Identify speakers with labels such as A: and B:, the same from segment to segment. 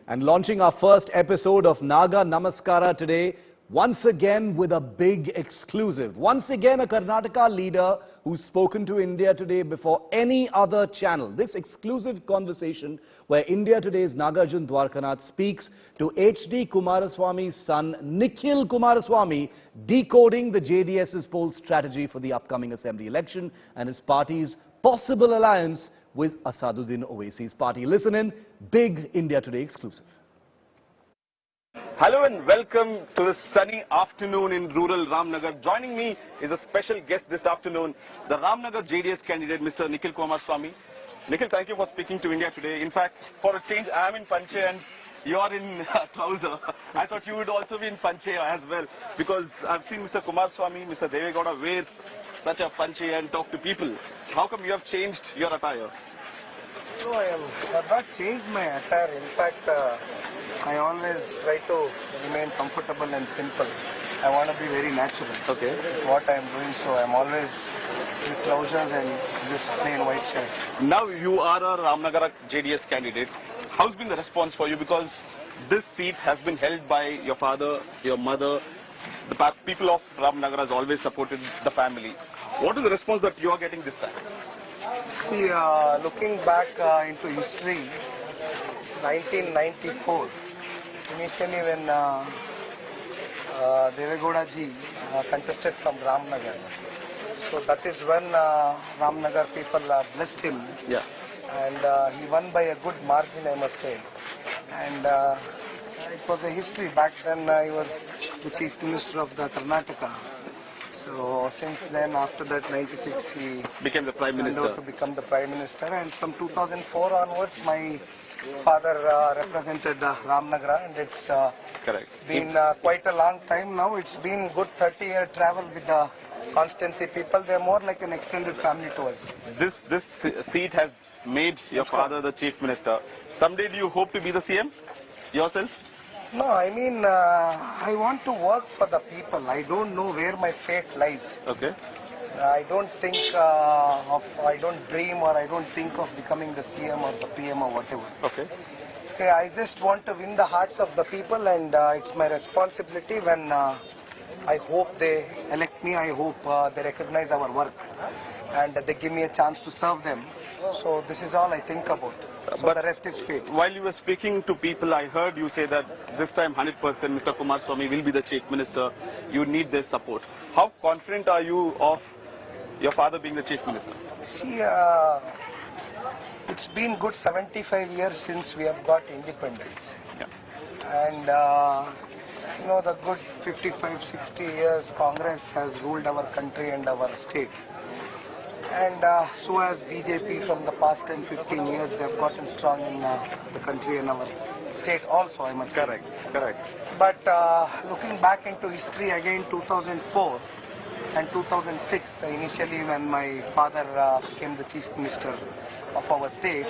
A: and launching our first episode of Naga Namaskara today, once again with a big exclusive. Once again, a Karnataka leader who's spoken to India Today before any other channel. This exclusive conversation where India Today's Nagarjun Dwarkanath speaks to HD Kumaraswamy's son Nikhil Kumaraswamy, decoding the JDS's poll strategy for the upcoming assembly election and his party's possible alliance with Asaduddin Owaisi's party. Listen in, big India Today exclusive.
B: Hello and welcome to this sunny afternoon in rural Ramanagara. Joining me is a special guest this afternoon, the Ramanagara JDS candidate, Mr. Nikhil Kumaraswamy. Nikhil, thank you for speaking to India Today. In fact, for a change, I am in Panche and you are in trouser. I thought you would also be in Panche as well, because I've seen Mr. Kumaraswamy, Mr. Devegowda wear such a Panche and talk to people. How come you have changed your attire?
C: No, I have not changed my attire. In fact, I always try to remain comfortable and simple. I want to be very natural.
B: Okay.
C: What I am doing, so I am always with trousers and just plain white shirt.
B: Now you are a Ramanagara JDS candidate. How's been the response for you? Because this seat has been held by your father, your mother. The people of Ramanagara has always supported the family. What is the response that you are getting this time?
C: See, looking back into history, it's 1994. Initially when Devegowda ji contested from Ramanagara. So that is when Ramanagara people blessed him.
B: Yeah.
C: And he won by a good margin, I must say. And it was a history. Back then he was the Chief Minister of the Karnataka. So since then, after that 96, he
B: became the Prime Minister.
C: To become the Prime Minister. And from 2004 onwards, my father represented Ramanagara, and it's
B: correct.
C: Been quite a long time now. It's been good 30-year travel with the constituency people. They're more like an extended family to us.
B: This seat has made your father the Chief Minister. Someday do you hope to be the CM yourself?
C: No, I mean, I want to work for the people. I don't know where my fate lies.
B: Okay.
C: I don't think I don't dream or I don't think of becoming the CM or the PM or whatever.
B: Okay.
C: Okay, I just want to win the hearts of the people, and it's my responsibility when I hope they elect me. I hope they recognize our work and they give me a chance to serve them. So this is all I think about. So but the rest is fate.
B: While you were speaking to people, I heard you say that this time 100% Mr. Kumaraswamy will be the Chief Minister. You need their support. How confident are you of your father being the Chief Minister?
C: See, it's been good 75 years since we have got independence.
B: Yeah.
C: And you know, the good 55, 60 years Congress has ruled our country and our state. And so has BJP from the past 10, 15 years. They have gotten strong in the country and our state also, I must say.
B: Correct, correct.
C: But looking back into history again, 2004 and 2006, initially when my father became the Chief Minister of our state,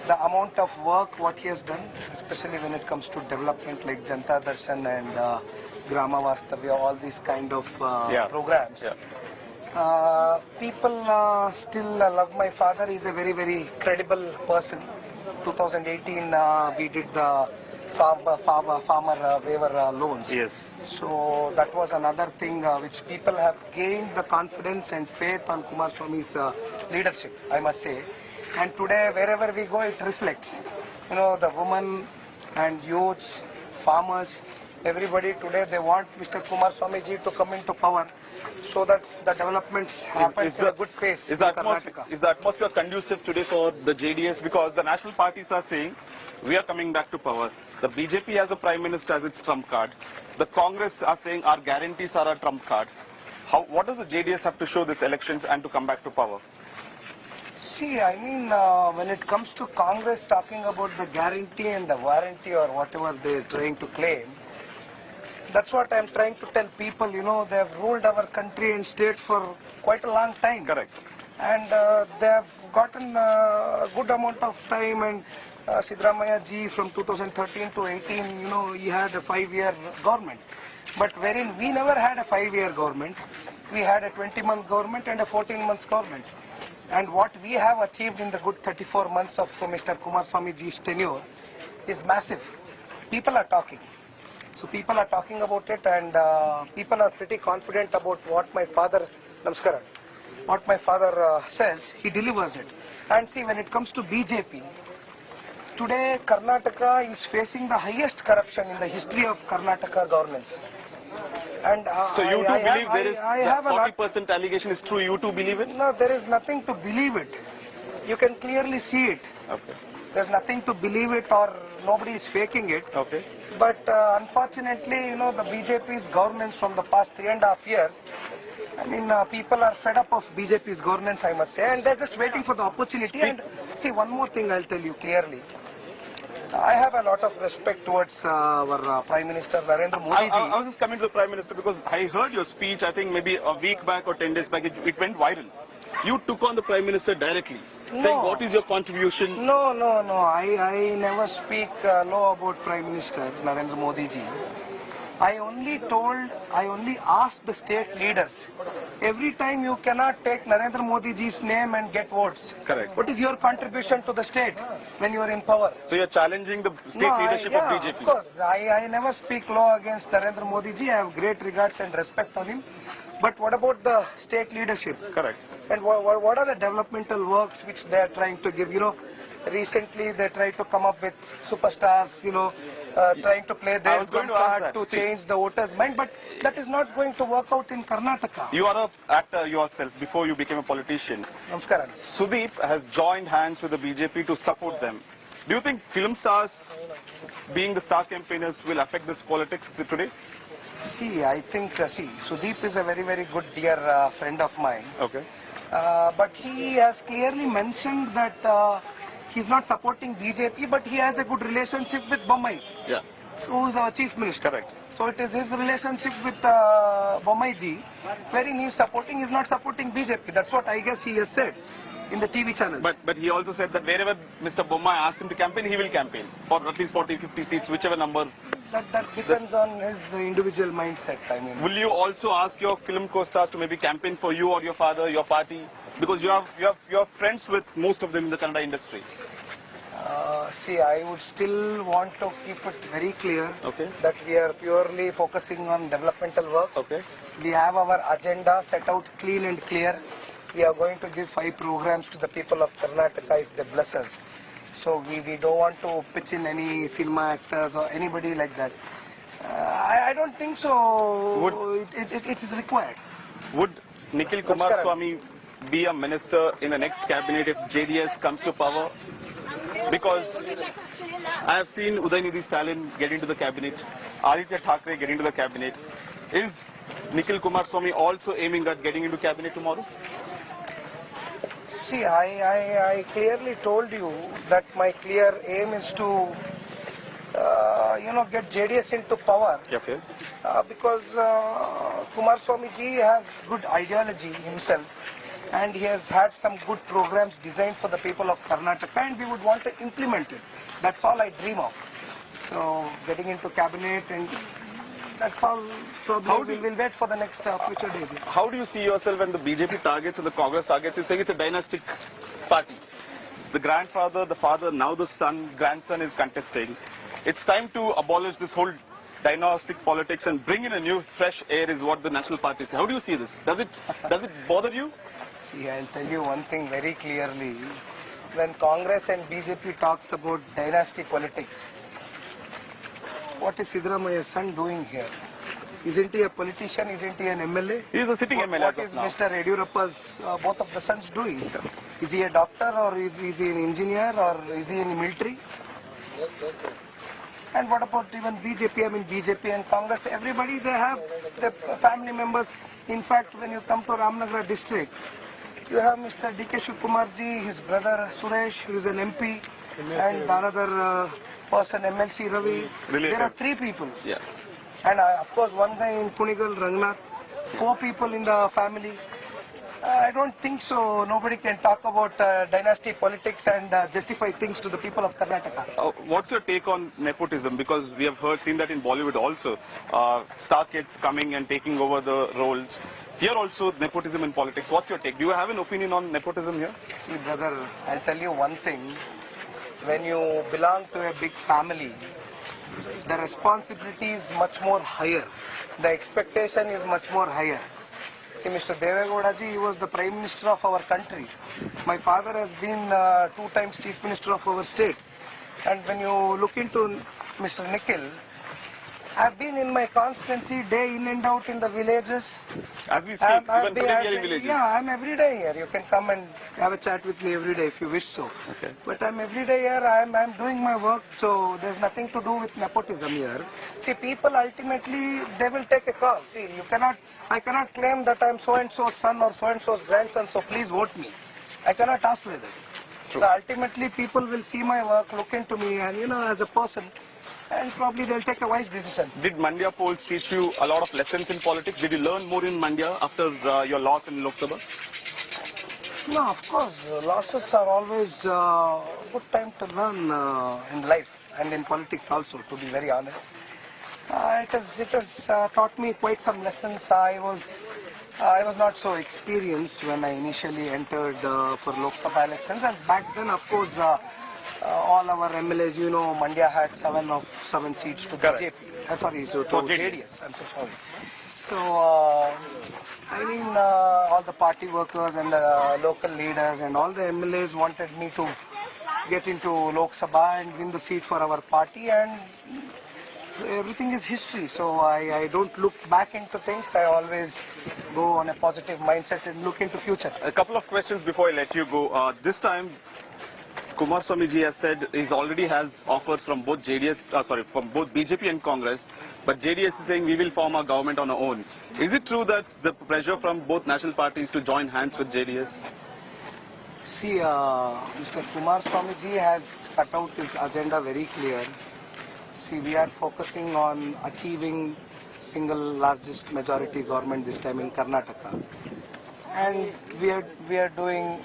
C: the amount of work what he has done, especially when it comes to development like Janta Darshan and Grama Vastavya, all these kind of programs.
B: Yeah.
C: People still love my father. He's a very, very credible person. 2018 we did the farmer waiver loans.
B: Yes.
C: So that was another thing which people have gained the confidence and faith on Kumaraswamy's leadership, I must say. And today wherever we go it reflects. You know, the women and youths, farmers, everybody today they want Mr. Kumaraswamy ji to come into power so that the developments happen at a good pace in Karnataka.
B: Is the atmosphere conducive today for the JDS? Because the national parties are saying we are coming back to power. The BJP has a Prime Minister as its trump card. The Congress are saying our guarantees are a trump card. What does the JDS have to show this elections and to come back to power?
C: See, I mean, when it comes to Congress talking about the guarantee and the warranty or whatever they're trying to claim, that's what I'm trying to tell people. You know, they have ruled our country and state for quite a long time.
B: Correct.
C: And they have gotten a good amount of time, and Siddaramaiah ji from 2013 to 18, you know, he had a 5-year government. But wherein we never had a 5-year government. We had a 20-month government and a 14-month government. And what we have achieved in the good 34 months of Mr. Kumaraswamy ji's tenure, is massive. People are talking. So people are talking about it, and people are pretty confident about what my father, Namaskaram, what my father says. He delivers it. And see, when it comes to BJP, today Karnataka is facing the highest corruption in the history of Karnataka governance. And
B: so you too believe there is the 40% allegation is true? You too believe it?
C: No, there is nothing to believe it. You can clearly see it.
B: Okay.
C: There's nothing to believe it, or nobody is faking it.
B: Okay.
C: But unfortunately, the BJP's governance from the past 3.5 years, I mean, people are fed up of BJP's governance, I must say, and they're just waiting for the opportunity. And see, one more thing I'll tell you clearly. I have a lot of respect towards our Prime Minister Narendra Modi.
B: I was just coming to the Prime Minister because I heard your speech, I think maybe a week back or 10 days back, it went viral. You took on the Prime Minister directly, saying what is your contribution?
C: No. I never speak low about Prime Minister Narendra Modi ji. I only asked the state leaders. Every time you cannot take Narendra Modi ji's name and get votes.
B: Correct.
C: What is your contribution to the state when you are in power?
B: So you're challenging the state leadership of BJP?
C: Of course. I never speak low against Narendra Modi ji. I have great regards and respect on him. But what about the state leadership?
B: Correct.
C: And what are the developmental works which they are trying to give? Recently they tried to come up with superstars, trying to play their part to change the voters' mind. But that is not going to work out in Karnataka.
B: You are an actor yourself before you became a politician.
C: Namaskaram.
B: Sudeep has joined hands with the BJP to support them. Do you think film stars being the star campaigners will affect this politics today?
C: See, I think, Sudeep is a very, very good dear friend of mine.
B: Okay.
C: But he has clearly mentioned that he's not supporting BJP, but he has a good relationship with Bommai, who is our chief minister.
B: Correct.
C: So it is his relationship with Bommai ji, wherein he's not supporting BJP. That's what I guess he has said in the TV channel.
B: But he also said that wherever Mr. Bommai asks him to campaign, he will campaign for at least 40, 50 seats, whichever number.
C: That depends on his individual mindset. I mean.
B: Will you also ask your film co-stars to maybe campaign for you or your father, your party? Because you are friends with most of them in the Kannada industry.
C: See, I would still want to keep it very clear that we are purely focusing on developmental works. We have our agenda set out clean and clear. We are going to give 5 programs to the people of Karnataka if they bless us. So we don't want to pitch in any cinema actors or anybody like that. I don't think so. It is required.
B: Would Nikhil Kumaraswamy be a minister in the next cabinet if JDS comes to power? Because I have seen Udaynidhi Stalin get into the cabinet, Aditya Thackeray get into the cabinet. Is Nikhil Kumaraswamy also aiming at getting into cabinet tomorrow?
C: See, I clearly told you that my clear aim is to, get JDS into power.
B: Okay.
C: Because Kumaraswamy ji has good ideology himself, and he has had some good programs designed for the people of Karnataka, and we would want to implement it. That's all I dream of. So getting into cabinet, and that's all. Probably we'll wait for the next future days.
B: How do you see yourself when the BJP targets and the Congress targets? You say it's a dynastic party. The grandfather, the father, now the son, grandson is contesting. It's time to abolish this whole dynastic politics and bring in a new fresh air is what the National Party say. How do you see this? Does it bother you?
C: See, I'll tell you one thing very clearly. When Congress and BJP talks about dynastic politics, what is Siddaramaya's son doing here? Isn't he a politician? Isn't he an MLA?
B: He is a sitting MLA.
C: What is Mr. Yediyurappa's both of the sons doing? Is he a doctor, or is he an engineer, or is he in the military? And what about even BJP? I mean, BJP and Congress, everybody, they have the family members. In fact, when you come to Ramanagara district, you have Mr. D.K. Shivkumarji, his brother Suresh, who is an MP, and another person, MLC Ravi. There are 3 people.
B: Yeah.
C: And of course, one guy in Kunigal, Rangnath, 4 people in the family. I don't think so. Nobody can talk about dynasty politics and justify things to the people of Karnataka.
B: What's your take on nepotism? Because we have seen that in Bollywood also. Star kids coming and taking over the roles. Here also, nepotism in politics. What's your take? Do you have an opinion on nepotism here?
C: See, brother, I'll tell you one thing. when you belong to a big family, the responsibility is much more higher. The expectation is much more higher. See, Mr. Devegowda ji, he was the Prime Minister of our country. My father has been 2 times Chief Minister of our state. And when you look into Mr. Nikhil, I've been in my constituency day in and out in the villages.
B: As we speak, even today we are in villages.
C: Yeah, I'm every day here. You can come and have a chat with me every day if you wish so.
B: Okay.
C: But I'm every day here. I'm doing my work, so there's nothing to do with nepotism here. See, people ultimately, they will take a call. See, I cannot claim that I'm so-and-so's son or so-and-so's grandson, so please vote me. I cannot ask like that.
B: True.
C: So ultimately, people will see my work, look into me, and as a person, and probably they'll take a wise decision.
B: Did Mandya polls teach you a lot of lessons in politics? Did you learn more in Mandya after your loss in Lok Sabha?
C: No, of course. Losses are always a good time to learn in life and in politics also, to be very honest. It has taught me quite some lessons. I was not so experienced when I initially entered for Lok Sabha elections, and back then, of course, all our MLAs, Mandya had 7 seats to
B: Correct.
C: BJP. To
B: JDS.
C: JDS. I'm so sorry. So, all the party workers and the local leaders and all the MLAs wanted me to get into Lok Sabha and win the seat for our party, and everything is history. So I don't look back into things. I always go on a positive mindset and look into future.
B: A couple of questions before I let you go. This time, Kumaraswamy ji has said he already has offers from both from both BJP and Congress, but JDS is saying we will form a government on our own. Is it true that the pressure from both national parties to join hands with JDS?
C: See, Mr. Kumaraswamy ji has cut out his agenda very clear. See, we are focusing on achieving single largest majority government this time in Karnataka, and we are doing.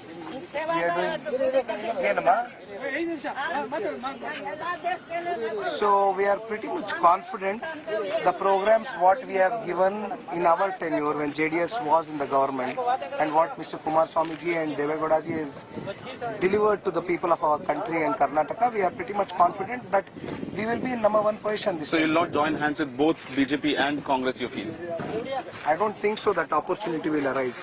C: So we are pretty much confident the programs what we have given in our tenure when JDS was in the government and what Mr. Kumaraswamy ji and Devegowda ji has delivered to the people of our country and Karnataka, we are pretty much confident that we will be in #1 position this
B: So
C: time.
B: you will not join hands with both BJP and Congress, you feel?
C: I don't think so that opportunity will arise.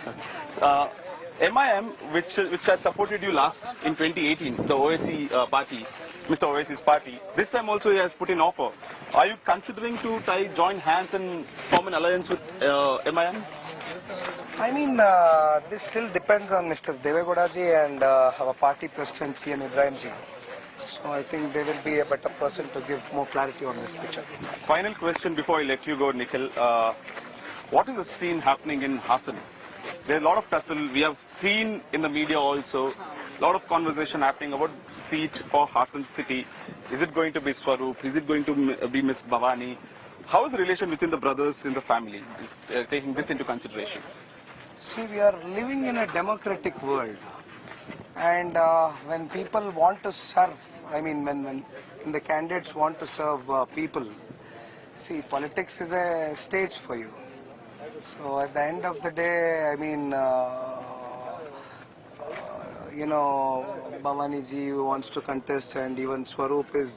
B: MIM, which had supported you last in 2018, the OSC party, Mr. OSC's party, this time also he has put in offer. Are you considering to join hands and form an alliance with MIM?
C: This still depends on Mr. Devegowda ji and our party president CM Ibrahim ji. So I think they will be a better person to give more clarity on this picture.
B: Final question before I let you go, Nikhil. What is the scene happening in Hassan? There's a lot of tussle. We have seen in the media also a lot of conversation happening about seat for Hassan city. Is it going to be Swaroop? Is it going to be Miss Bhavani? How is the relation within the brothers in the family, taking this into consideration?
C: See, we are living in a democratic world, and when people want to serve, when the candidates want to serve people, see, politics is a stage for you. So at the end of the day, Bhavani ji wants to contest, and even Swaroop is,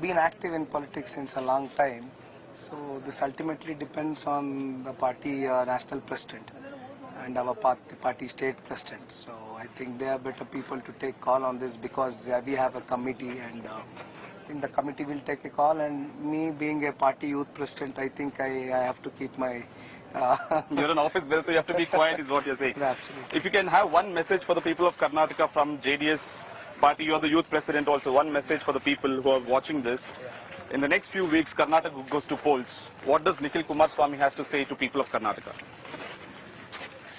C: been active in politics since a long time. So this ultimately depends on the party national president and our party state president. So I think they are better people to take call on this, because we have a committee, and I think the committee will take a call, and me being a party youth president, I think I have to keep my...
B: You're an office bearer, so you have to be quiet is what you're saying.
C: Absolutely.
B: If you can have one message for the people of Karnataka from JDS party, you're the youth president also, one message for the people who are watching this. In the next few weeks, Karnataka goes to polls. What does Nikhil Kumaraswamy has to say to people of Karnataka?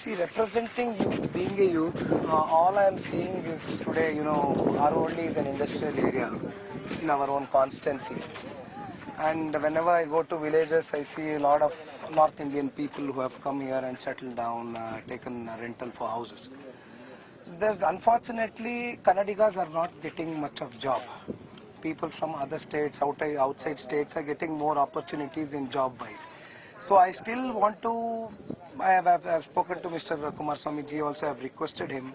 C: See, representing youth, being a youth, all I am seeing is today, Arovali is an industrial area in our own constituency. And whenever I go to villages, I see a lot of North Indian people who have come here and settled down, taken rental for houses. Unfortunately, Kannadigas are not getting much of job. People from other states, outside states are getting more opportunities in job-wise. So I still want to, I have spoken to Mr. Kumaraswamy ji also, I have requested him,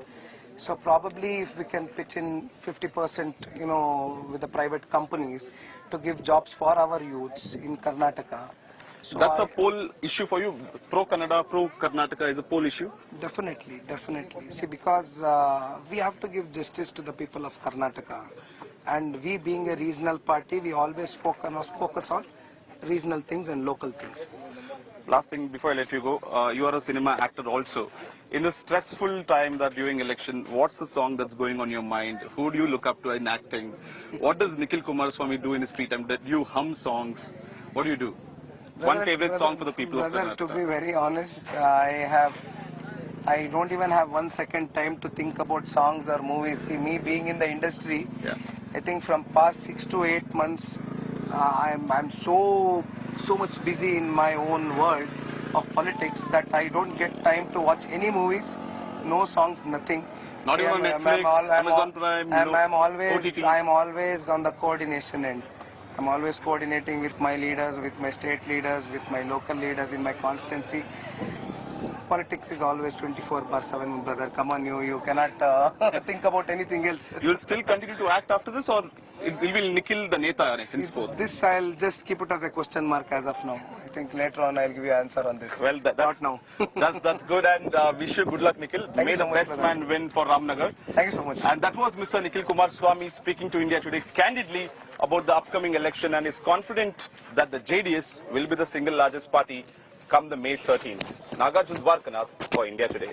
C: So probably if we can pitch in 50%, with the private companies to give jobs for our youths in Karnataka. So
B: That's a poll issue for you. Pro-Kannada, pro-Karnataka is a poll issue?
C: Definitely, definitely. See, because we have to give justice to the people of Karnataka. And we being a regional party, we always focus on regional things and local things.
B: Last thing before I let you go, you are a cinema actor also. In the stressful time that during election, what's the song that's going on your mind? Who do you look up to in acting? What does Nikhil Kumaraswamy do in his free time? Do you hum songs? What do you do? One favorite song for the people of Karnataka.
C: To be very honest, I don't even have 1 second time to think about songs or movies. See, me being in the industry, I think from past 6 to 8 months, I'm so much busy in my own world of politics that I don't get time to watch any movies, no songs, nothing.
B: Not even on Netflix, Amazon Prime,
C: I'm always on the coordination end. I'm always coordinating with my leaders, with my state leaders, with my local leaders in my constituency. Politics is always 24/7, brother. Come on, you cannot think about anything else.
B: You'll still continue to act after this, or it will Nikhil the Neta henceforth?
C: This I'll just keep it as a question mark as of now. I think later on I'll give you an answer on this.
B: Well, that's
C: now.
B: that's good, and wish you good luck, Nikhil. May the best man win for Ramanagara.
C: Thank you so much.
B: And that was Mr. Nikhil Kumaraswamy speaking to India Today candidly about the upcoming election, and is confident that the JDS will be the single largest party come the May 13th. Nagarjun Dwarkanath for India Today.